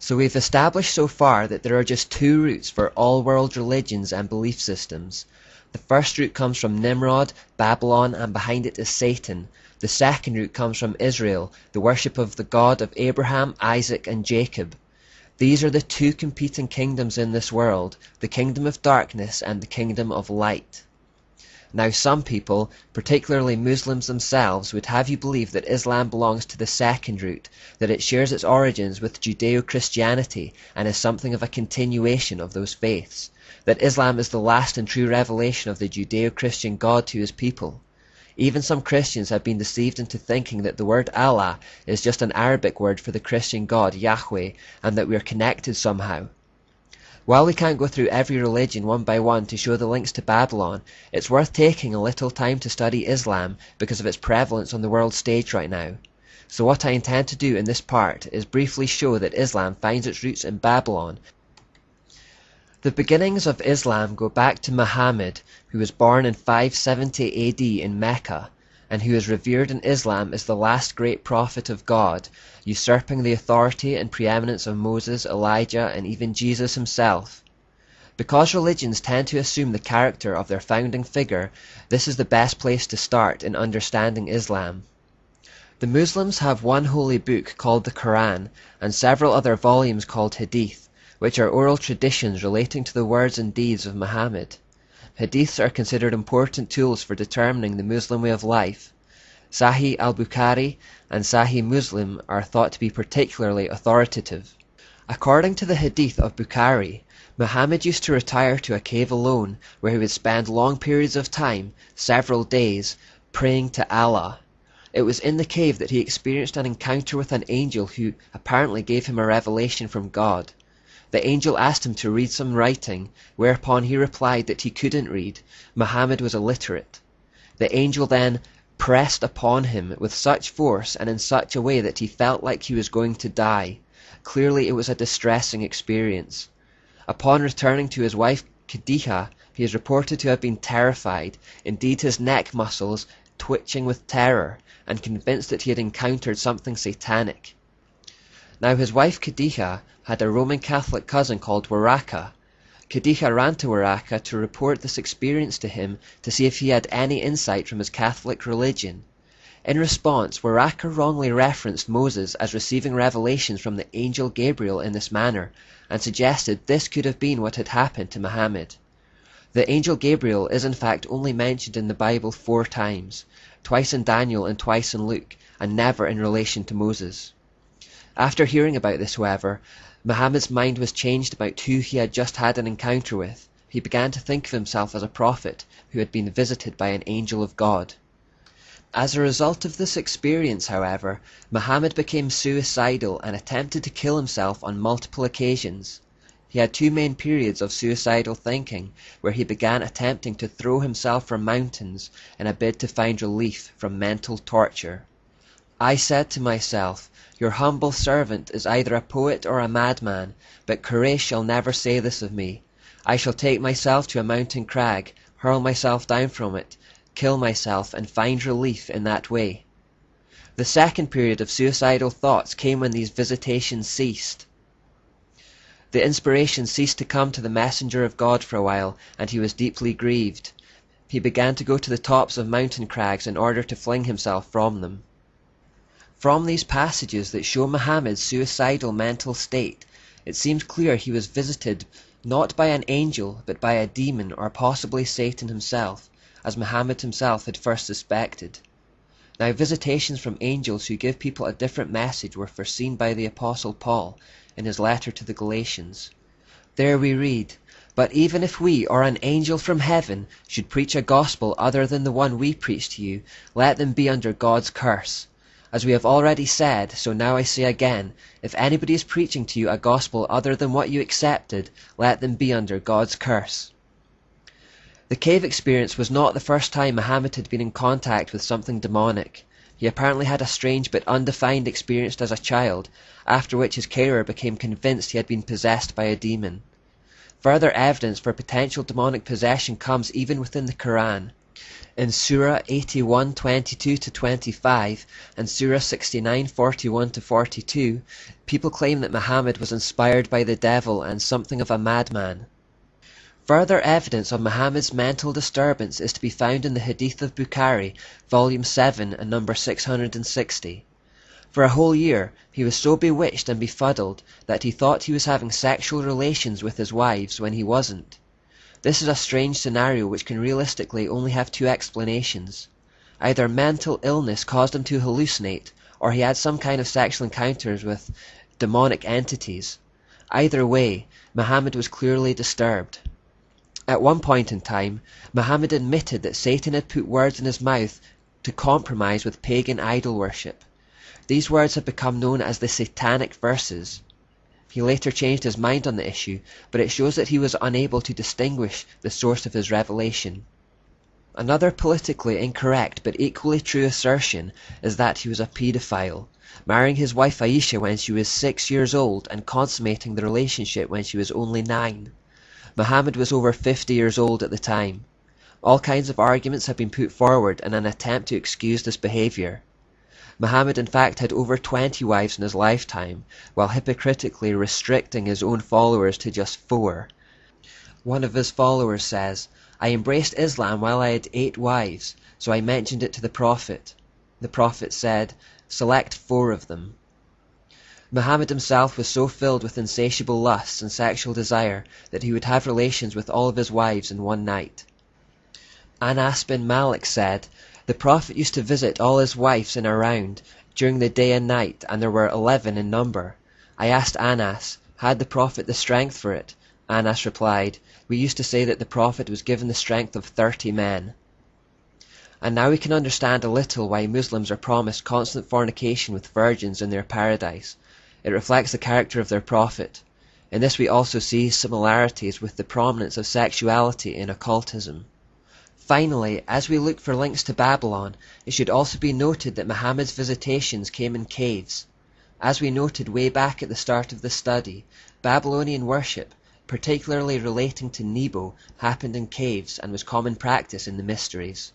So we've established so far that there are just two routes for all world religions and belief systems. The first route comes from Nimrod, Babylon, and behind it is Satan. The second route comes from Israel, the worship of the God of Abraham, Isaac, and Jacob. These are the two competing kingdoms in this world, the kingdom of darkness and the kingdom of light. Now some people, particularly Muslims themselves, would have you believe that Islam belongs to the second route, that it shares its origins with Judeo-Christianity and is something of a continuation of those faiths, that Islam is the last and true revelation of the Judeo-Christian God to his people. Even some Christians have been deceived into thinking that the word Allah is just an Arabic word for the Christian God, Yahweh, and that we are connected somehow. While we can't go through every religion one by one to show the links to Babylon, it's worth taking a little time to study Islam because of its prevalence on the world stage right now. So what I intend to do in this part is briefly show that Islam finds its roots in Babylon. The beginnings of Islam go back to Muhammad, who was born in 570 AD in Mecca, and who is revered in Islam as the last great prophet of God, usurping the authority and preeminence of Moses, Elijah, and even Jesus himself. Because religions tend to assume the character of their founding figure, this is the best place to start in understanding Islam. The Muslims have one holy book called the Quran, and several other volumes called Hadith, which are oral traditions relating to the words and deeds of Muhammad. Hadiths are considered important tools for determining the Muslim way of life. Sahih al-Bukhari and Sahih Muslim are thought to be particularly authoritative. According to the Hadith of Bukhari, Muhammad used to retire to a cave alone where he would spend long periods of time, several days, praying to Allah. It was in the cave that he experienced an encounter with an angel who apparently gave him a revelation from God. The angel asked him to read some writing, whereupon he replied that he couldn't read. Muhammad was illiterate. The angel then pressed upon him with such force and in such a way that he felt like he was going to die. Clearly it was a distressing experience. Upon returning to his wife Khadija, he is reported to have been terrified, indeed his neck muscles twitching with terror, and convinced that he had encountered something satanic. Now his wife Khadija had a Roman Catholic cousin called Waraka. Khadija ran to Waraka to report this experience to him to see if he had any insight from his Catholic religion. In response, Waraka wrongly referenced Moses as receiving revelations from the angel Gabriel in this manner, and suggested this could have been what had happened to Muhammad. The angel Gabriel is in fact only mentioned in the Bible 4 times, twice in Daniel and twice in Luke, and never in relation to Moses. After hearing about this, however, Muhammad's mind was changed about who he had just had an encounter with. He began to think of himself as a prophet who had been visited by an angel of God. As a result of this experience, however, Muhammad became suicidal and attempted to kill himself on multiple occasions. He had 2 main periods of suicidal thinking, where he began attempting to throw himself from mountains in a bid to find relief from mental torture. I said to myself, "Your humble servant is either a poet or a madman, but Quraysh shall never say this of me. I shall take myself to a mountain crag, hurl myself down from it, kill myself, and find relief in that way." The second period of suicidal thoughts came when these visitations ceased. The inspiration ceased to come to the messenger of God for a while, and he was deeply grieved. He began to go to the tops of mountain crags in order to fling himself from them. From these passages that show Muhammad's suicidal mental state, it seems clear he was visited not by an angel but by a demon or possibly Satan himself, as Muhammad himself had first suspected. Now visitations from angels who give people a different message were foreseen by the Apostle Paul in his letter to the Galatians. There we read, "But even if we or an angel from heaven should preach a gospel other than the one we preach to you, let them be under God's curse. As we have already said, so now I say again, if anybody is preaching to you a gospel other than what you accepted, let them be under God's curse." The cave experience was not the first time Muhammad had been in contact with something demonic. He apparently had a strange but undefined experience as a child, after which his carer became convinced he had been possessed by a demon. Further evidence for potential demonic possession comes even within the Quran. In Surah 81:22-25 and Surah 69:41-42, people claim that Muhammad was inspired by the devil and something of a madman. Further evidence of Muhammad's mental disturbance is to be found in the Hadith of Bukhari, volume 7 and number 660. For a whole year he was so bewitched and befuddled that he thought he was having sexual relations with his wives when he wasn't. This is a strange scenario which can realistically only have two explanations. Either mental illness caused him to hallucinate, or he had some kind of sexual encounters with demonic entities. Either way, Muhammad was clearly disturbed. At one point in time, Muhammad admitted that Satan had put words in his mouth to compromise with pagan idol worship. These words have become known as the Satanic Verses. He later changed his mind on the issue, but it shows that he was unable to distinguish the source of his revelation. Another politically incorrect but equally true assertion is that he was a paedophile, marrying his wife Aisha when she was 6 years old and consummating the relationship when she was only 9. Muhammad was over 50 years old at the time. All kinds of arguments have been put forward in an attempt to excuse this behavior. Muhammad in fact had over 20 wives in his lifetime, while hypocritically restricting his own followers to just 4. One of his followers says, "I embraced Islam while I had 8 wives, so I mentioned it to the Prophet. The Prophet said, 'Select 4 of them.'" Muhammad himself was so filled with insatiable lusts and sexual desire that he would have relations with all of his wives in one night. Anas bin Malik said, "The Prophet used to visit all his wives in a round, during the day and night, and there were 11 in number. I asked Anas, had the Prophet the strength for it? Anas replied, we used to say that the Prophet was given the strength of 30 men. And now we can understand a little why Muslims are promised constant fornication with virgins in their paradise. It reflects the character of their Prophet. In this we also see similarities with the prominence of sexuality in occultism. Finally, as we look for links to Babylon, it should also be noted that Muhammad's visitations came in caves. As we noted way back at the start of the study, Babylonian worship, particularly relating to Nebo, happened in caves and was common practice in the mysteries.